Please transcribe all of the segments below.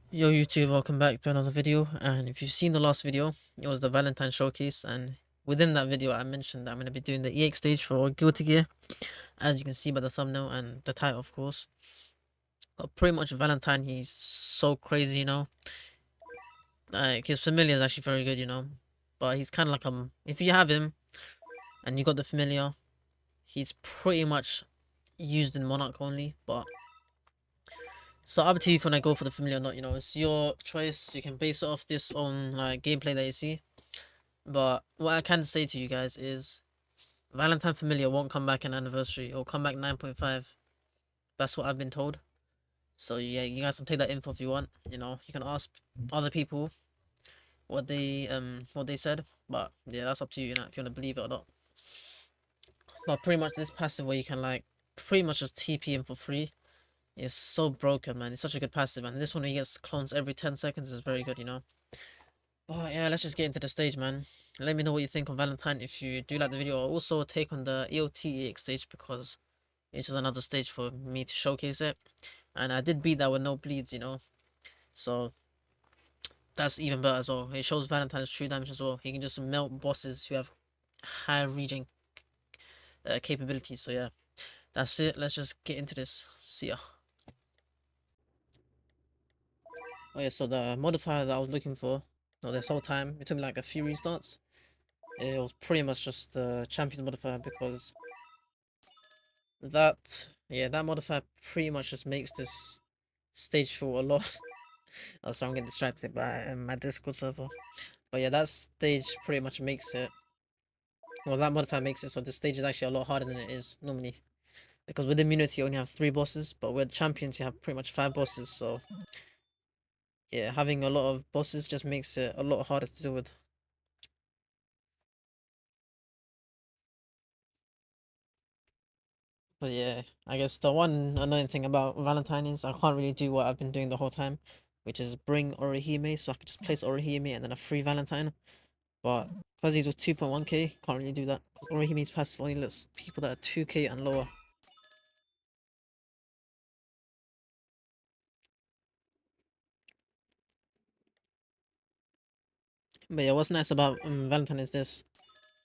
Yo YouTube, welcome back to another video. And if you've seen the last video, it was the Valentine showcase, and within that video I mentioned that I'm going to be doing the EX stage for Guilty Gear, as you can see by the thumbnail and the title of course. But pretty much Valentine, he's so crazy, like his familiar is actually very good, but he's kind of like, if you have him and you got the familiar, he's pretty much used in Monarch only. But so up to you if you want to go for the familiar or not, it's your choice. You can base it off this on like gameplay that you see. But what I can say to you guys is Valentine Familiar won't come back in Anniversary. It'll come back 9.5. That's what I've been told. So yeah, you guys can take that info if you want. You can ask other people what they said. But yeah, that's up to you, if you want to believe it or not. But pretty much this passive where you can like pretty much just TP him for free is so broken, man. It's such a good passive, and this one he gets clones every 10 seconds is very good, But yeah, let's just get into the stage, man. Let me know what you think on Valentine if you do like the video. I'll also take on the AOT EX stage because it's just another stage for me to showcase it. And I did beat that with no bleeds. So that's even better as well. It shows Valentine's true damage as well. He can just melt bosses who have high regen capabilities. So yeah, that's it. Let's just get into this. See ya. Oh yeah, so the modifier that I was looking for, this whole time, it took me like a few restarts. It was pretty much just the champions modifier because that modifier pretty much just makes this stage feel a lot. Oh, so I'm getting distracted by my Discord server. But yeah, that stage pretty much makes it. Well, that modifier makes it so the stage is actually a lot harder than it is normally. Because with immunity, you only have 3 bosses, but with champions, you have pretty much 5 bosses. So yeah, having a lot of bosses just makes it a lot harder to deal with. But yeah, I guess the one annoying thing about Valentine is I can't really do what I've been doing the whole time, which is bring Orihime, so I could just place Orihime and then a free Valentine. But because he's with 2.1k, can't really do that. Because Orihime's passive only lets people that are 2k and lower. But yeah, what's nice about Valentine is this.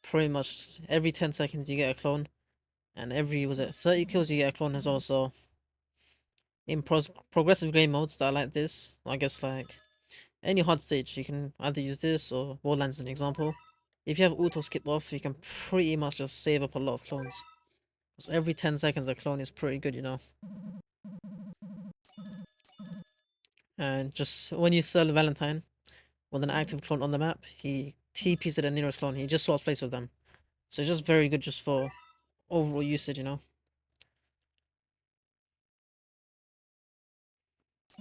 Pretty much every 10 seconds you get a clone. And every, was it 30 kills you get a clone as well. So in progressive game modes that are like this, I guess like any hard stage, you can either use this or Wildlands as an example. If you have auto skip off, you can pretty much just save up a lot of clones. Because every 10 seconds a clone is pretty good. And just when you sell Valentine with an active clone on the map, he TPs to the nearest clone. He just swaps place with them. So it's just very good just for overall usage.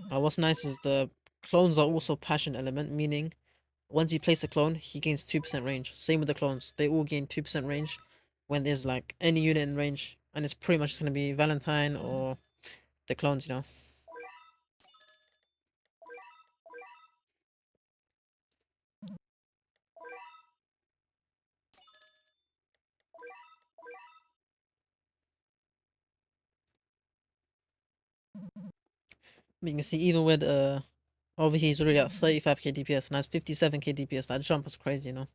What's nice is the clones are also passion element, meaning once you place a clone, he gains 2% range. Same with the clones. They all gain 2% range when there's like any unit in range. And it's pretty much just going to be Valentine or the clones. But you can see even with over here he's already at 35k DPS and has 57k DPS. That jump was crazy. But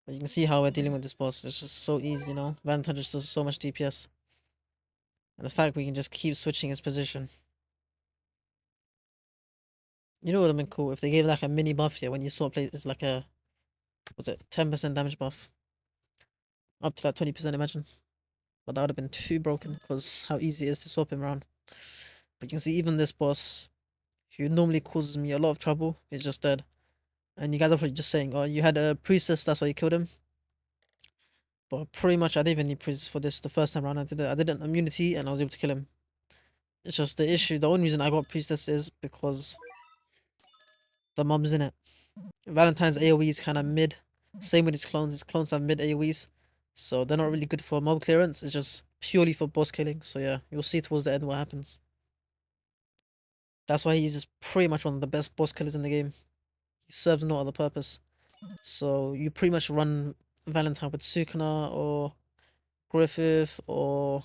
you can see how we're dealing with this boss. It's just so easy. Valentine just does so much DPS. And the fact we can just keep switching his position. What would have been cool if they gave like a mini buff here when you swap places, like a, was it 10% damage buff? Up to like 20%, imagine. But that would have been too broken because how easy it is to swap him around. But you can see even this boss, who normally causes me a lot of trouble, is just dead. And you guys are probably just saying, oh, you had a priestess, that's why you killed him. But pretty much I didn't even need priestess for this the first time around. I did an immunity and I was able to kill him. It's just the issue, the only reason I got priestess is because the mob's in it. Valentine's AoE is kind of mid. Same with his clones have mid AoEs. So they're not really good for mob clearance. It's just purely for boss killing. So yeah, you'll see towards the end what happens. That's why he's just pretty much one of the best boss killers in the game. He serves no other purpose. So you pretty much run Valentine with Sukuna or Griffith or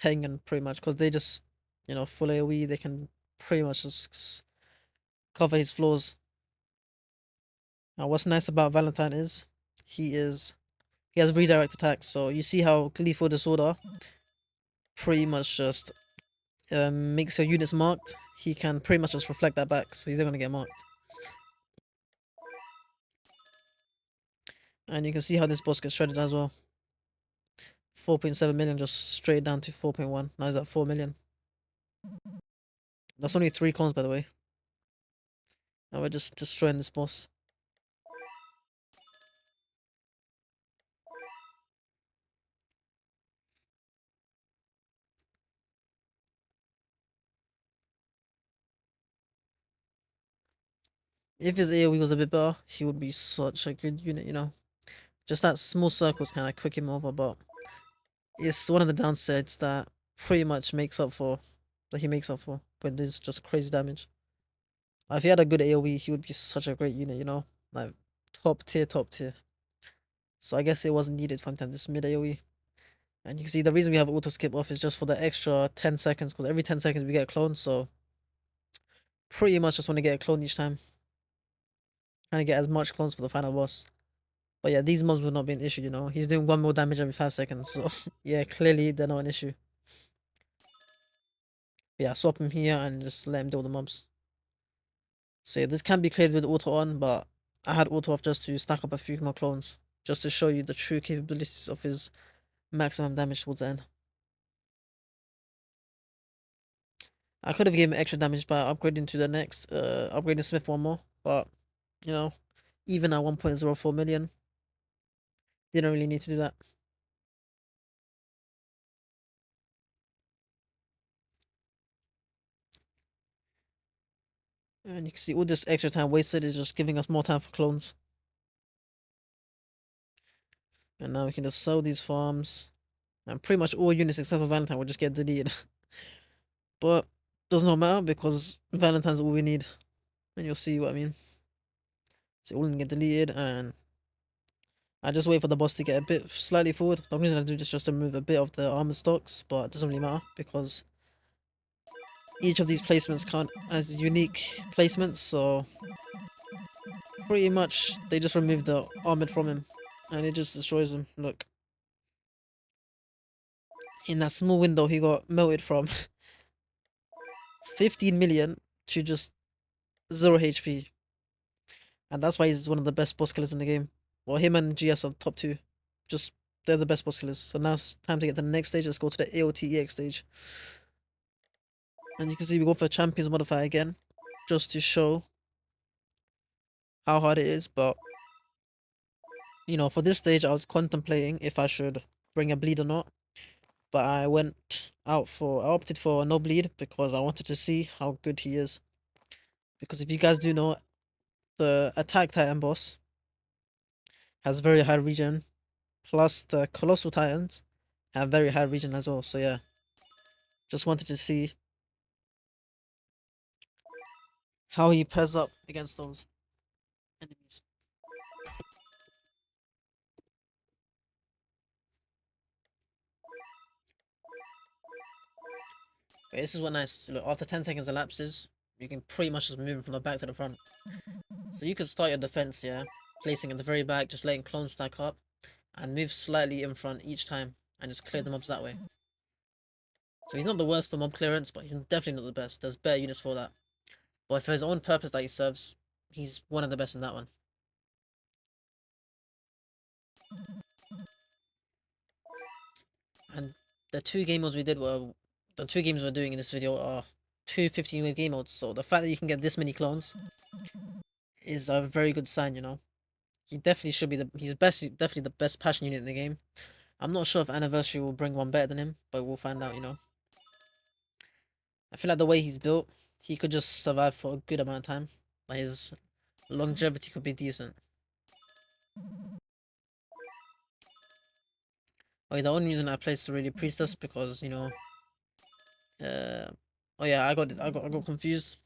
Tengen pretty much because they just, full AoE, they can pretty much just cover his flaws. Now what's nice about Valentine is he is he has redirect attacks, so you see how Lethal Disorder pretty much just makes your units marked. He can pretty much just reflect that back, so he's not gonna get marked. And you can see how this boss gets shredded as well. 4.7 million just straight down to 4.1. Now he's at 4 million. That's only 3 clones, by the way. And we're just destroying this boss. If his AoE was a bit better, he would be such a good unit. Just that small circles kind of cook him over, but it's one of the downsides that pretty much he makes up for when there's just crazy damage. If he had a good AoE, he would be such a great unit. Like top tier, top tier. So I guess it wasn't needed for him to have this mid AoE. And you can see the reason we have auto skip off is just for the extra 10 seconds, because every 10 seconds we get a clone, so pretty much just want to get a clone each time. Trying to get as much clones for the final boss. But yeah, these mobs will not be an issue. He's doing 1 more damage every 5 seconds, so yeah, clearly they're not an issue. But yeah, swap him here and just let him deal with the mobs. So yeah, this can be cleared with auto on, but I had auto off just to stack up a few more clones. Just to show you the true capabilities of his maximum damage towards the end. I could have given him extra damage by upgrading to the next, upgrading Smith one more, but, you know, even at 1.04 million, didn't really need to do that. And you can see all this extra time wasted is just giving us more time for clones. And now we can just sell these farms. And pretty much all units except for Valentine will just get deleted. But does not matter because Valentine's all we need. And you'll see what I mean. So all of them get deleted and I just wait for the boss to get a bit slightly forward. The only reason I do this is just to move a bit of the armor stocks, but it doesn't really matter because each of these placements count as unique placements, so pretty much they just remove the armored from him and it just destroys him. Look. In that small window he got melted from 15 million to just 0 HP. And that's why he's one of the best boss killers in the game. Well, him and GS are top 2. Just, they're the best boss killers. So now it's time to get to the next stage. Let's go to the AOT EX stage. And you can see we go for Champions modifier again. Just to show how hard it is. But, for this stage I was contemplating if I should bring a bleed or not. But I opted for a no bleed because I wanted to see how good he is. Because if you guys do know, the Attack Titan boss has very high regen, plus the Colossal Titans have very high regen as well. So yeah, just wanted to see how he pairs up against those enemies. Okay, this is what nice. Look, after 10 seconds elapses, you can pretty much just move him from the back to the front. So you can start your defense here, placing at the very back, just letting clones stack up, and move slightly in front each time, and just clear the mobs that way. So he's not the worst for mob clearance, but he's definitely not the best. There's better units for that. But for his own purpose that he serves, he's one of the best in that one. And the two game modes the two games we're doing in this video are two 15-wave game modes. So the fact that you can get this many clones is a very good sign. He definitely should be definitely the best passion unit in the game. I'm not sure if Anniversary will bring one better than him, but we'll find out. I feel like the way he's built, he could just survive for a good amount of time. Like his longevity could be decent. Okay, the only reason I placed the really priestess because, uh, Oh yeah, I got confused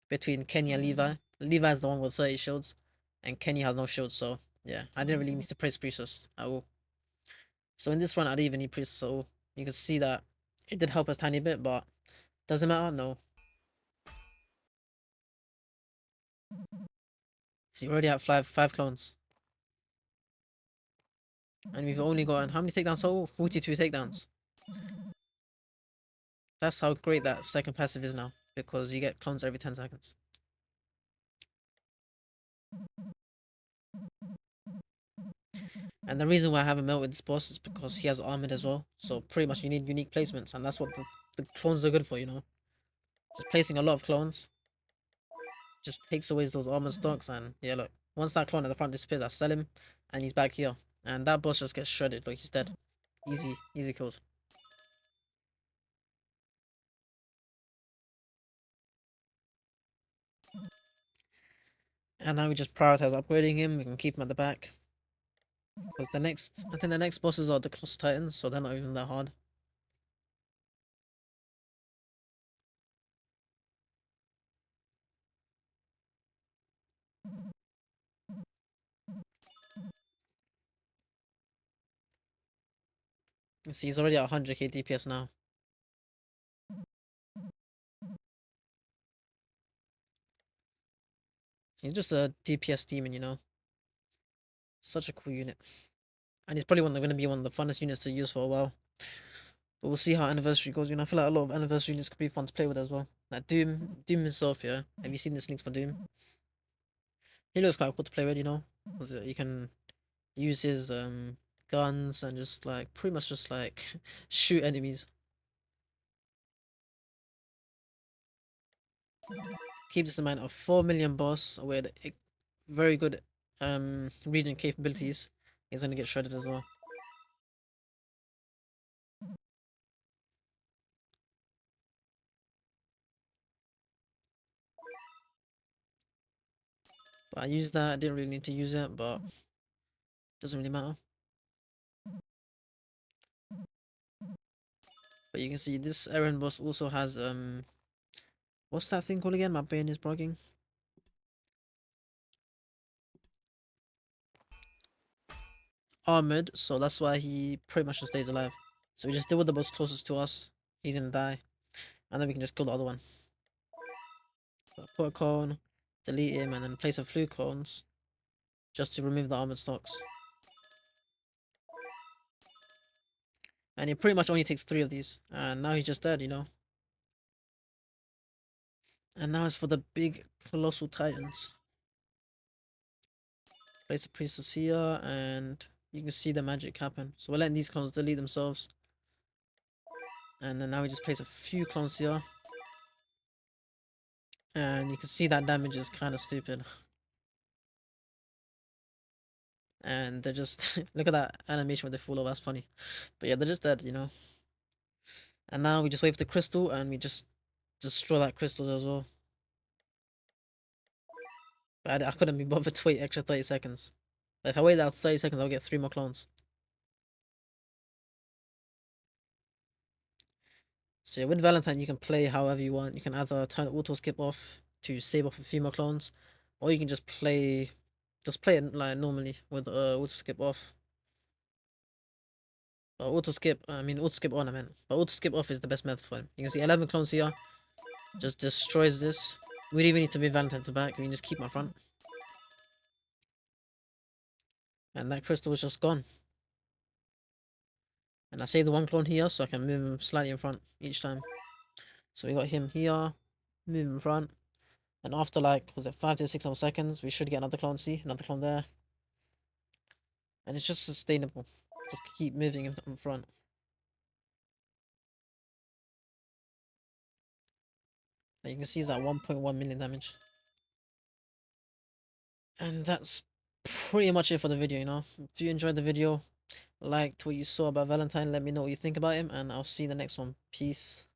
between Kenny and Levi. Levi's the one with 30 shields, and Kenny has no shields. So yeah, I didn't really need to place priestess at all. So in this run, I didn't even need priest. So you can see that it did help a tiny bit, but doesn't matter. No. So you already have five clones, and we've only gotten how many takedowns total? 42 takedowns. That's how great that second passive is now, because you get clones every 10 seconds. And the reason why I haven't melted this boss is because he has armored as well. So pretty much you need unique placements, and that's what the clones are good for, you know. Just placing a lot of clones just takes away those armored stocks, and yeah, look, once that clone at the front disappears, I sell him, and he's back here, and that boss just gets shredded. Like he's dead, easy kills. And now we just prioritize upgrading him. We can keep him at the back because I think the next bosses are the Colossal Titans, so they're not even that hard. You see, he's already at 100k DPS now. He's just a DPS demon, you know. Such a cool unit, and he's probably going to be one of the funnest units to use for a while. But we'll see how Anniversary goes. You know, I feel like a lot of Anniversary units could be fun to play with as well. Like Doom himself, yeah. Have you seen the links for Doom? He looks quite cool to play with, you know. 'Cause, you can use his guns and just like pretty much just like shoot enemies. Keep this in mind, a 4 million boss with very good region capabilities is gonna get shredded as well. But I used that, I didn't really need to use it, but doesn't really matter. But you can see this errand boss also has what's that thing called again? My brain is brogging. Armored, so that's why he pretty much just stays alive. So we just deal with the boss closest to us. He's gonna die, and then we can just kill the other one. So put a cone, delete him, and then place a few cones just to remove the armored stocks. And he pretty much only takes 3 of these, and now he's just dead, you know. And now it's for the big colossal titans. Place the priestess here, and you can see the magic happen. So we're letting these clones delete themselves. And then now we just place a few clones here. And you can see that damage is kind of stupid. And they're just look at that animation where they fall over, that's funny. But yeah, they're just dead, you know. And now we just wait for the crystal and we just destroy that crystal as well. But I couldn't be bothered to wait extra 30 seconds. But if I wait out 30 seconds, I'll get 3 more clones. So yeah, with Valentine, you can play however you want. You can either turn auto skip off to save off a few more clones, or you can just play it like normally with auto skip off. Auto skip on, I meant. But auto skip off is the best method for him. You can see 11 clones here, just destroys this. We don't even need to move Valentine to back, we can just keep my front. And that crystal was just gone. And I saved the one clone here so I can move him slightly in front each time. So we got him here, move him in front. And after like, was it 5 to 6 more seconds, we should get another clone, see? Another clone there. And it's just sustainable. Just keep moving him in front. And you can see he's at 1.1 million damage. And that's pretty much it for the video, you know? If you enjoyed the video, liked what you saw about Valentine, let me know what you think about him, and I'll see you in the next one. Peace.